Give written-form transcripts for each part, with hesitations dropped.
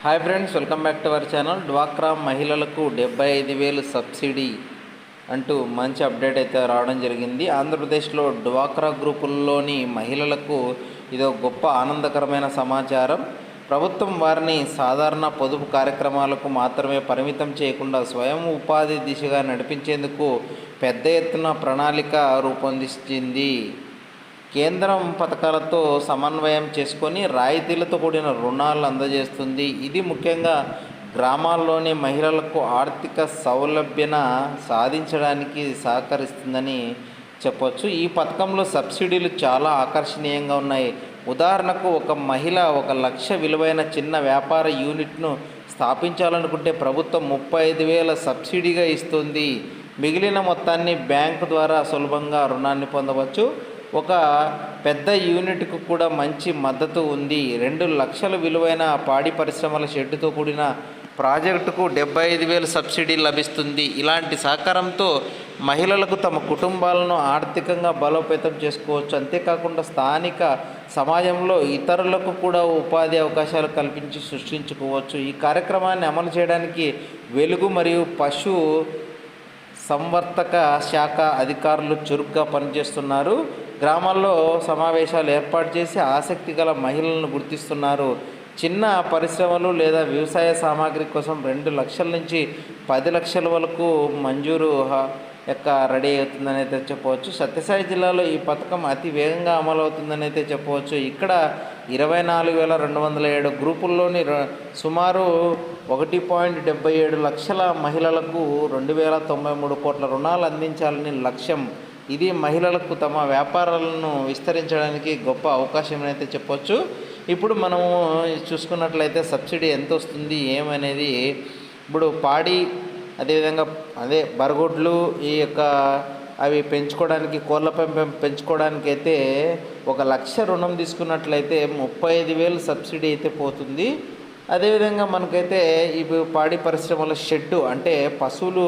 Hi friends, welcome back to our channel. డ్వాక్రా మహిళలకు 75,000 subsidy అంటూ మంచి అప్డేట్ అయితే రావడం జరిగింది. ఆంధ్రప్రదేశ్లో డ్వాక్రా గ్రూపుల్లోని మహిళలకు ఇదో గొప్ప ఆనందకరమైన సమాచారం. ప్రభుత్వం వారిని సాధారణ పొదుపు కార్యక్రమాలకు మాత్రమే పరిమితం చేయకుండా స్వయం ఉపాధి దిశగా నడిపించేందుకు పెద్ద ఎత్తున ప్రణాళిక రూపొందించింది. కేంద్రం పథకాలతో సమన్వయం చేసుకొని రాయితీలతో కూడిన రుణాలు అందజేస్తుంది. ఇది ముఖ్యంగా గ్రామాల్లోని మహిళలకు ఆర్థిక సౌలభ్యన సాధించడానికి సహకరిస్తుందని చెప్పవచ్చు. ఈ పథకంలో సబ్సిడీలు చాలా ఆకర్షణీయంగా ఉన్నాయి. ఉదాహరణకు, ఒక మహిళ 1,00,000 విలువైన చిన్న వ్యాపార యూనిట్ను స్థాపించాలనుకుంటే ప్రభుత్వం 35,000 సబ్సిడీగా ఇస్తుంది. మిగిలిన మొత్తాన్ని బ్యాంకు ద్వారా సులభంగా రుణాన్ని పొందవచ్చు. ఒక పెద్ద యూనిట్కు కూడా మంచి మద్దతు ఉంది. 2 లక్షల విలువైన పాడి పరిశ్రమల షెడ్డుతో కూడిన ప్రాజెక్టుకు 75,000 సబ్సిడీ లభిస్తుంది. ఇలాంటి సహకారంతో మహిళలకు తమ కుటుంబాలను ఆర్థికంగా బలోపేతం చేసుకోవచ్చు. అంతేకాకుండా స్థానిక సమాజంలో ఇతరులకు కూడా ఉపాధి అవకాశాలు కల్పించి సృష్టించుకోవచ్చు. ఈ కార్యక్రమాన్ని అమలు చేయడానికి వెలుగు మరియు పశు సంవర్ధక శాఖ అధికారులు చురుగ్గా పనిచేస్తున్నారు. గ్రామాల్లో సమావేశాలు ఏర్పాటు చేసి ఆసక్తి గల మహిళలను గుర్తిస్తున్నారు. చిన్న పరిశ్రమలు లేదా వ్యవసాయ సామాగ్రి కోసం 2 లక్షల నుంచి 10 లక్షల వరకు మంజూరు రెడీ అవుతుందని అయితే చెప్పవచ్చు. సత్యసాయి జిల్లాలో ఈ పథకం అతి వేగంగా అమలవుతుందని అయితే చెప్పవచ్చు. ఇక్కడ 24,207 గ్రూపుల్లోని సుమారు 1.77 లక్షల మహిళలకు 2,093 కోట్ల రుణాలు అందించాలని లక్ష్యం. ఇది మహిళలకు తమ వ్యాపారాలను విస్తరించడానికి గొప్ప అవకాశం అయితే చెప్పవచ్చు. ఇప్పుడు మనము చూసుకున్నట్లయితే సబ్సిడీ ఎంత వస్తుంది ఏమనేది, ఇప్పుడు పాడి అదేవిధంగా బరగొడ్లు అవి పెంచుకోవడానికి, కోళ్ళ పెంచుకోవడానికి అయితే 1,00,000 రుణం తీసుకున్నట్లయితే 35,000 సబ్సిడీ అయితే పోతుంది. అదేవిధంగా మనకైతే ఇవి పాడి పరిశ్రమల షెడ్డు, అంటే పశువులు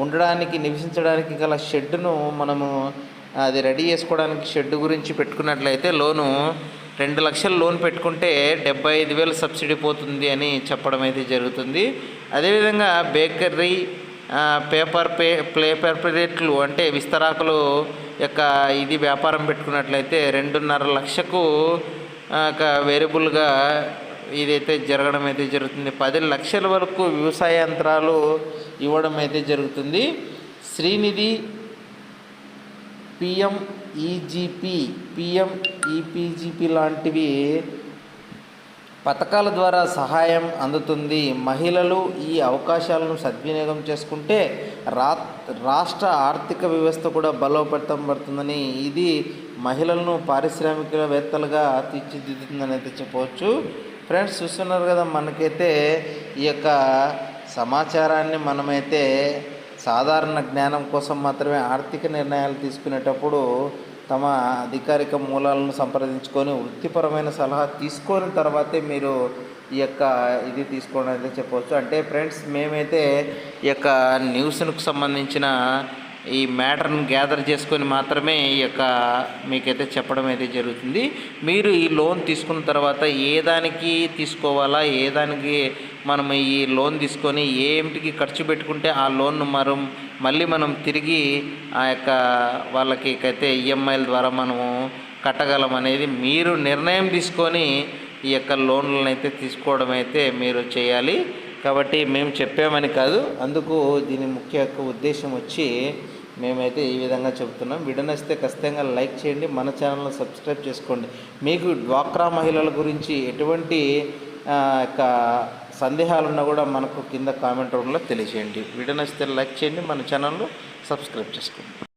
ఉండడానికి నివసించడానికి గల షెడ్డును మనము అది రెడీ చేసుకోవడానికి షెడ్డు గురించి పెట్టుకున్నట్లయితే లోను 2 లక్షల లోన్ పెట్టుకుంటే 75,000 సబ్సిడీ పోతుంది అని చెప్పడం అయితే జరుగుతుంది. అదేవిధంగా బేకరీ, పేపర్ ప్లేట్లు అంటే విస్తరాకులు ఇది వ్యాపారం పెట్టుకున్నట్లయితే 2.5 లక్షకు వేరియబుల్గా ఇదైతే జరగడం అయితే జరుగుతుంది. 10 లక్షల వరకు వ్యవసాయ యంత్రాలు ఇవ్వడం అయితే జరుగుతుంది. శ్రీనిధి, PMEGP, PMEPGP లాంటివి పథకాల ద్వారా సహాయం అందుతుంది. మహిళలు ఈ అవకాశాలను సద్వినియోగం చేసుకుంటే రాష్ట్ర ఆర్థిక వ్యవస్థ కూడా బలోపేతం పడుతుందని, ఇది మహిళలను పారిశ్రామికవేత్తలుగా తీర్చిదిద్దుతుందని అయితే చెప్పవచ్చు. ఫ్రెండ్స్, చూస్తున్నారు కదా, మనకైతే ఈ సమాచారాన్ని మనమైతే సాధారణ జ్ఞానం కోసం మాత్రమే ఆర్థిక నిర్ణయాలు తీసుకునేటప్పుడు తమ అధికారిక మూలాలను సంప్రదించుకొని వృత్తిపరమైన సలహా తీసుకొని తర్వాతే మీరు ఇది తీసుకోవడం అయితే చెప్పవచ్చు. అంటే ఫ్రెండ్స్, మేమైతే ఈ న్యూస్కు సంబంధించిన ఈ మ్యాటర్ని గ్యాదర్ చేసుకొని మాత్రమే మీకైతే చెప్పడం అయితే జరుగుతుంది. మీరు ఈ లోన్ తీసుకున్న తర్వాత ఏ దానికి తీసుకోవాలా, ఏ దానికి మనం ఈ లోన్ తీసుకొని ఏమిటికి ఖర్చు పెట్టుకుంటే ఆ లోన్ను మళ్ళీ మనం తిరిగి వాళ్ళకి అయితే ఈఎంఐల ద్వారా మనము కట్టగలం అనేది మీరు నిర్ణయం తీసుకొని ఈ లోన్లను అయితే తీసుకోవడం అయితే మీరు చేయాలి. కాబట్టి మేము చెప్పామని కాదు, అందుకు దీని ముఖ్య ఉద్దేశం వచ్చి మేమైతే ఈ విధంగా చెబుతున్నాం. వీడియో నచ్చితే ఖచ్చితంగా లైక్ చేయండి, మన ఛానల్ని సబ్స్క్రైబ్ చేసుకోండి. మీకు డ్వాక్రా మహిళల గురించి ఎటువంటి సందేహాలున్నా కూడా మనకు కింద కామెంట్ రూమ్లో తెలియజేయండి. వీడియో నచ్చితే లైక్ చేయండి, మన ఛానల్లో సబ్స్క్రైబ్ చేసుకోండి.